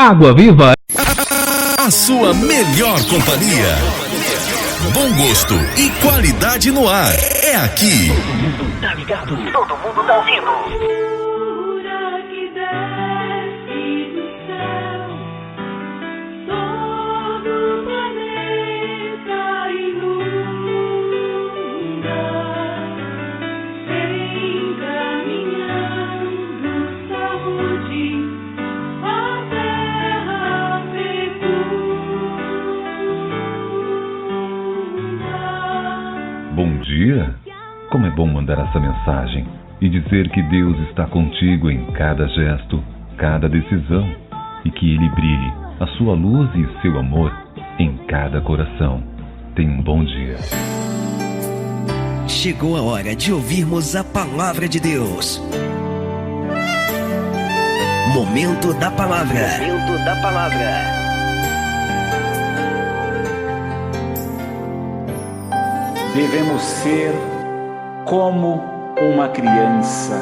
Água Viva. A sua melhor companhia. Bom gosto e qualidade no ar. É aqui. Todo mundo tá ligado. Todo mundo tá ouvindo. Bom dia! Como é bom mandar essa mensagem e dizer que Deus está contigo em cada gesto, cada decisão e que Ele brilhe a sua luz e seu amor em cada coração. Tenha um bom dia. Chegou a hora de ouvirmos a Palavra de Deus. Momento da Palavra. Momento da Palavra. Devemos ser como uma criança.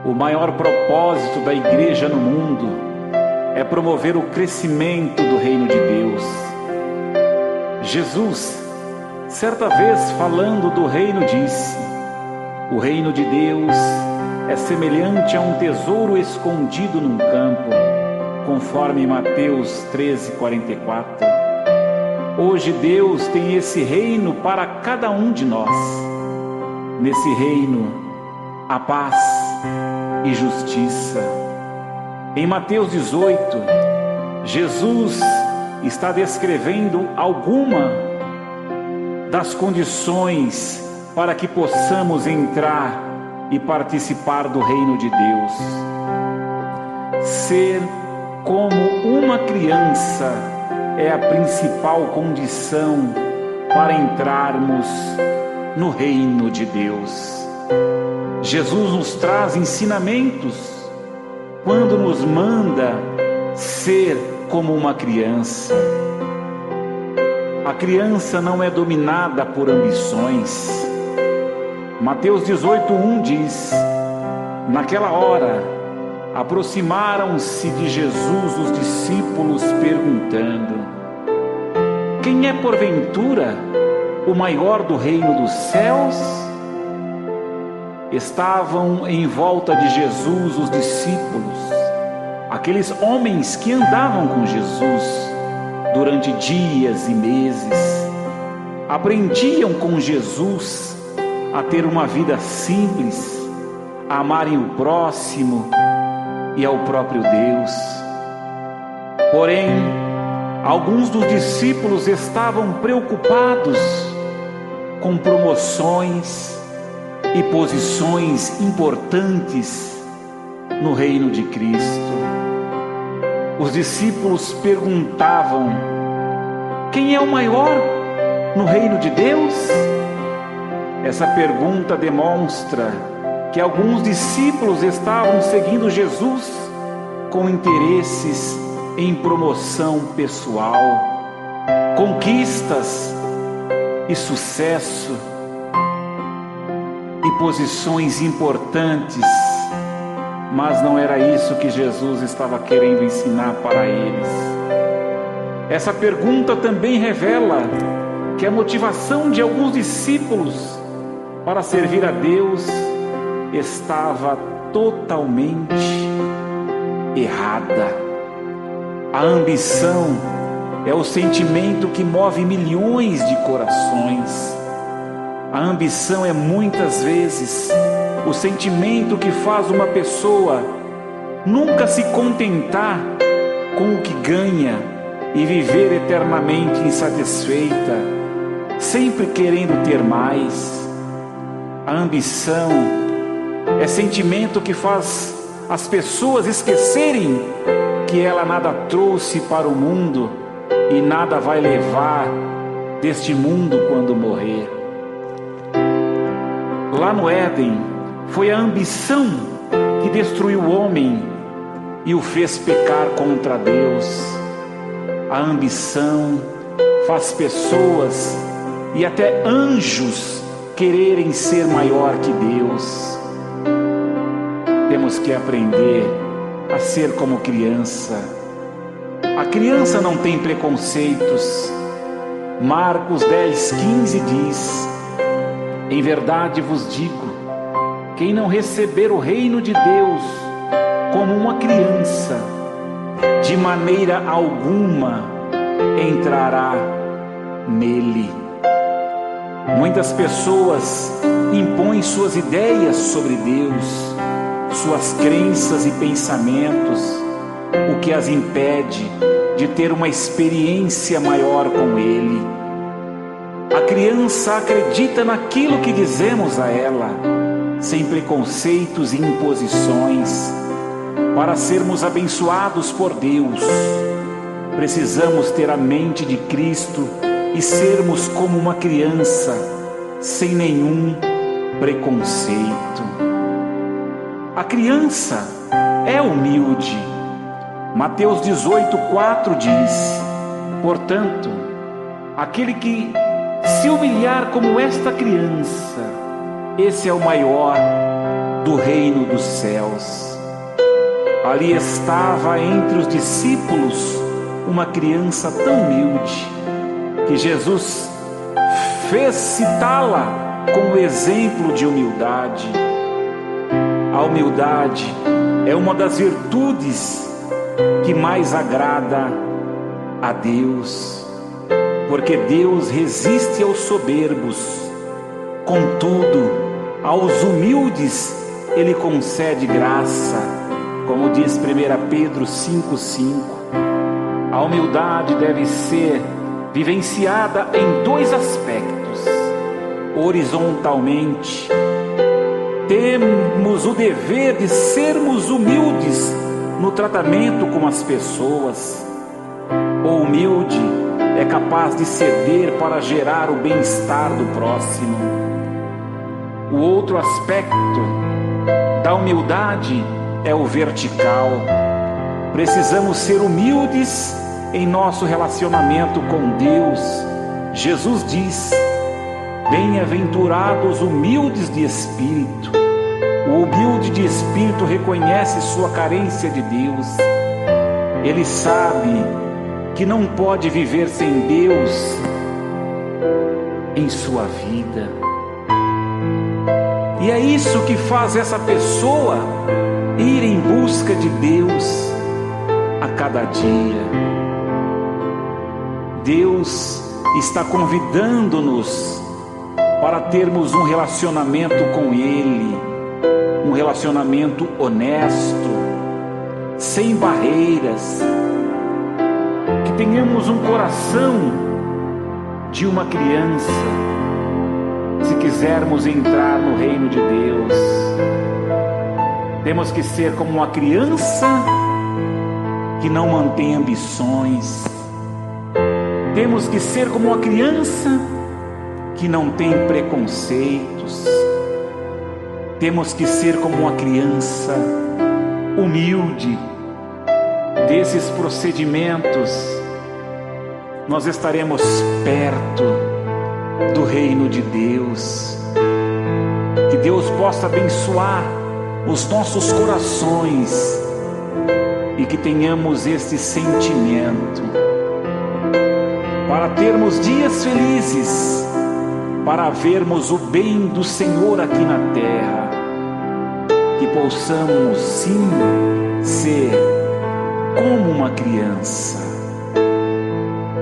O maior propósito da igreja no mundo é promover o crescimento do reino de Deus. Jesus, certa vez falando do reino, disse: o reino de Deus é semelhante a um tesouro escondido num campo, conforme Mateus 13:44. Hoje Deus tem esse reino para cada um de nós. Nesse reino, há paz e justiça. Em Mateus 18, Jesus está descrevendo alguma das condições para que possamos entrar e participar do reino de Deus. Ser como uma criança é a principal condição para entrarmos no reino de Deus. Jesus nos traz ensinamentos quando nos manda ser como uma criança. A criança não é dominada por ambições. Mateus 18:1 diz: naquela hora aproximaram-se de Jesus os discípulos perguntando: quem é porventura o maior do reino dos céus? Estavam em volta de Jesus os discípulos, aqueles homens que andavam com Jesus durante dias e meses, aprendiam com Jesus a ter uma vida simples, a amarem o próximo e ao próprio Deus. Porém, alguns dos discípulos estavam preocupados com promoções e posições importantes no reino de Cristo. Os discípulos perguntavam: quem é o maior no reino de Deus? Essa pergunta demonstra que alguns discípulos estavam seguindo Jesus com interesses em promoção pessoal, conquistas e sucesso e posições importantes, mas não era isso que Jesus estava querendo ensinar para eles. Essa pergunta também revela que a motivação de alguns discípulos para servir a Deus estava totalmente errada. A ambição é o sentimento que move milhões de corações. A ambição é muitas vezes o sentimento que faz uma pessoa nunca se contentar com o que ganha e viver eternamente insatisfeita, sempre querendo ter mais. A ambição é sentimento que faz as pessoas esquecerem que ela nada trouxe para o mundo e nada vai levar deste mundo quando morrer. Lá no Éden, foi a ambição que destruiu o homem e o fez pecar contra Deus. A ambição faz pessoas e até anjos quererem ser maior que Deus. Temos que aprender a ser como criança. A criança não tem preconceitos. Marcos 10:15 diz: em verdade vos digo, quem não receber o reino de Deus como uma criança, de maneira alguma entrará nele. Muitas pessoas impõem suas ideias sobre Deus, suas crenças e pensamentos, o que as impede de ter uma experiência maior com Ele. A criança acredita naquilo que dizemos a ela, sem preconceitos e imposições. Para sermos abençoados por Deus, precisamos ter a mente de Cristo e sermos como uma criança, sem nenhum preconceito. A criança é humilde. Mateus 18:4 diz: portanto, aquele que se humilhar como esta criança, esse é o maior do reino dos céus. Ali estava entre os discípulos uma criança tão humilde que Jesus fez citá-la como exemplo de humildade. A humildade é uma das virtudes que mais agrada a Deus, porque Deus resiste aos soberbos, contudo, aos humildes Ele concede graça, como diz 1 Pedro 5:5. A humildade deve ser vivenciada em dois aspectos. Horizontalmente, temos o dever de sermos humildes no tratamento com as pessoas. O humilde é capaz de ceder para gerar o bem-estar do próximo. O outro aspecto da humildade é o vertical. Precisamos ser humildes em nosso relacionamento com Deus. Jesus diz: bem-aventurados humildes de espírito. O humilde de espírito reconhece sua carência de Deus. Ele sabe que não pode viver sem Deus em sua vida. E é isso que faz essa pessoa ir em busca de Deus a cada dia. Deus está convidando-nos para termos um relacionamento com Ele, um relacionamento honesto, sem barreiras, que tenhamos um coração de uma criança, se quisermos entrar no reino de Deus. Temos que ser como uma criança que não mantém ambições. Temos que ser como uma criança que não tem preconceitos. Temos que ser como uma criança humilde. Desses procedimentos, nós estaremos perto do reino de Deus. Que Deus possa abençoar os nossos corações e que tenhamos este sentimento para termos dias felizes, para vermos o bem do Senhor aqui na terra, que possamos sim ser como uma criança.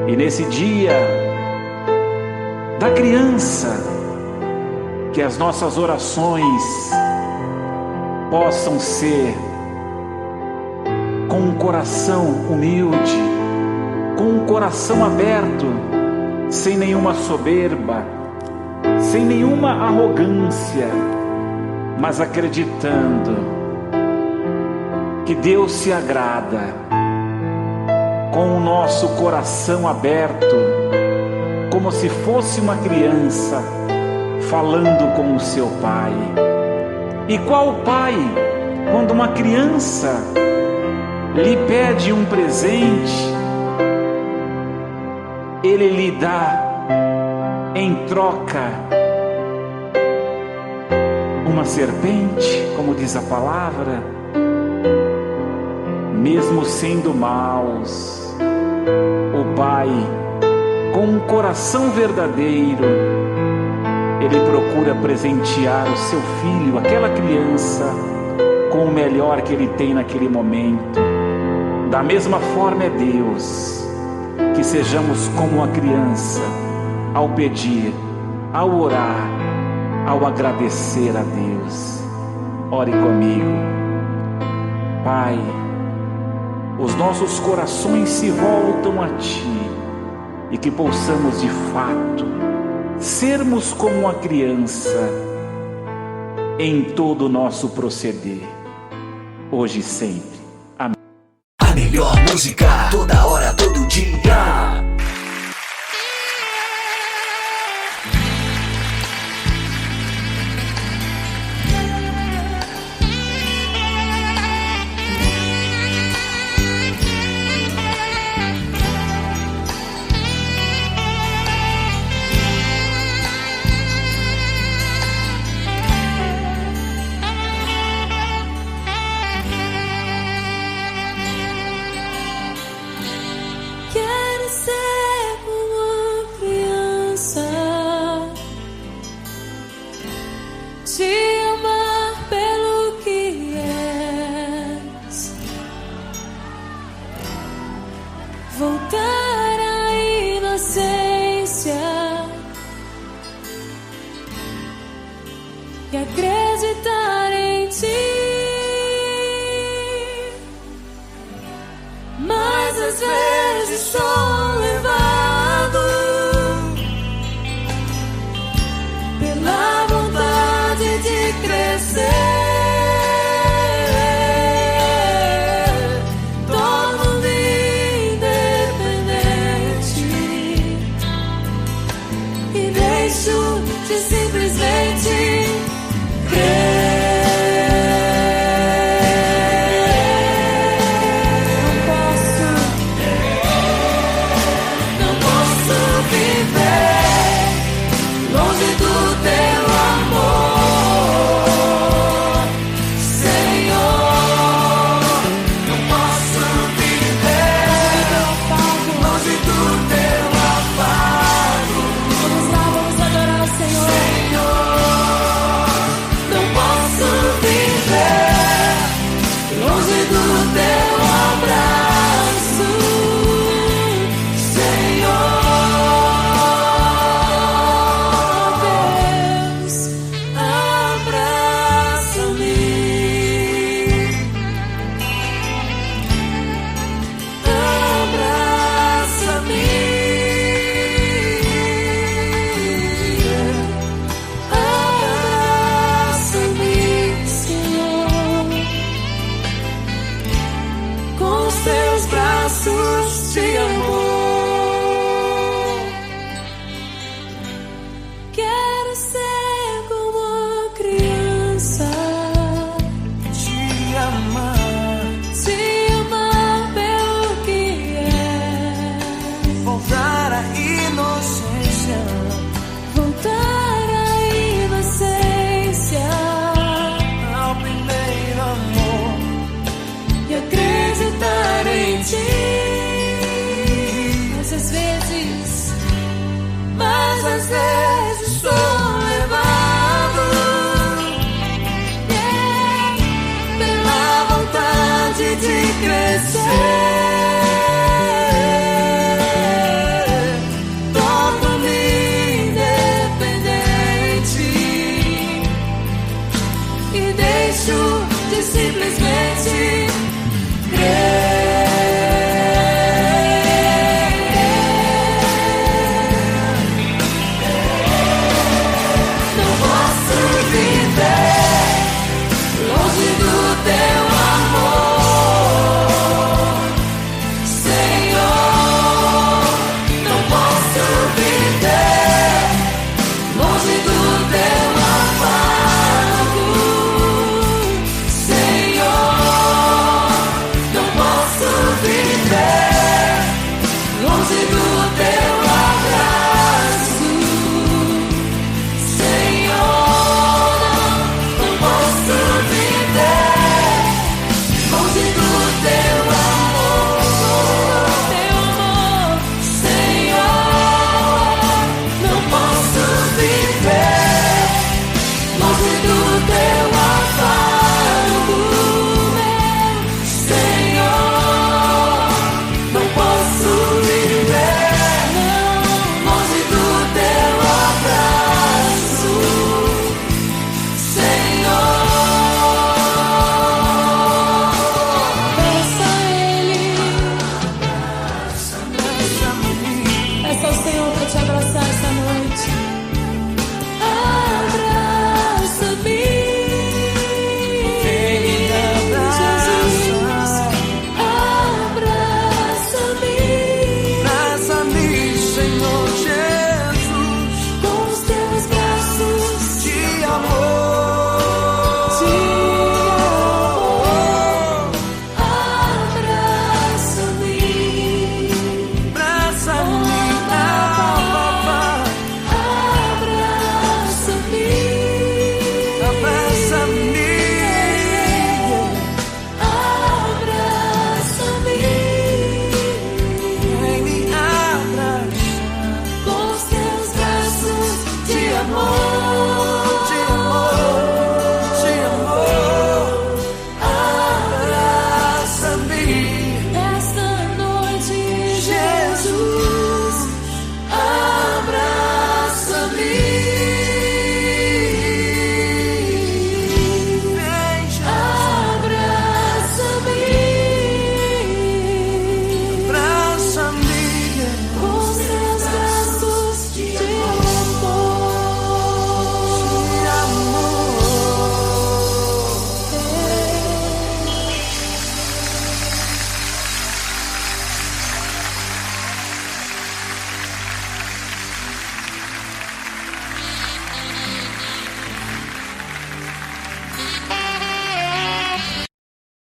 E nesse dia da criança, que as nossas orações possam ser com um coração humilde, com um coração aberto, sem nenhuma soberba, sem nenhuma arrogância, mas acreditando que Deus se agrada com o nosso coração aberto, como se fosse uma criança falando com o seu pai. E qual pai, quando uma criança lhe pede um presente, ele lhe dá em troca uma serpente, como diz a palavra? mesmo sendo maus, o Pai, com um coração verdadeiro, Ele procura presentear o seu filho, aquela criança, com o melhor que Ele tem naquele momento. Da mesma forma é Deus, que sejamos como uma criança, ao pedir, ao orar, ao agradecer a Deus. Ore comigo. Pai, os nossos corações se voltam a Ti, e que possamos de fato sermos como uma criança em todo o nosso proceder, hoje e sempre. Amém. A melhor música, toda hora, todo dia. Voltar à inocência e acreditar em Ti, mas às vezes sou levado pela vontade de crescer. De simplesmente crer. Não posso viver longe do Teu amor, Senhor. Não posso viver longe do Teu afago. Vamos lá, vamos adorar o Senhor. Não posso viver longe do Teu abraço, Senhor. Deus, abraça-me, abraça-me. Teus braços de amor. Quero ser como a criança, te amar pelo que é, voltar à inocência, ao primeiro amor e acreditar em Ti. Mas às vezes sou levado pela vontade de crescer.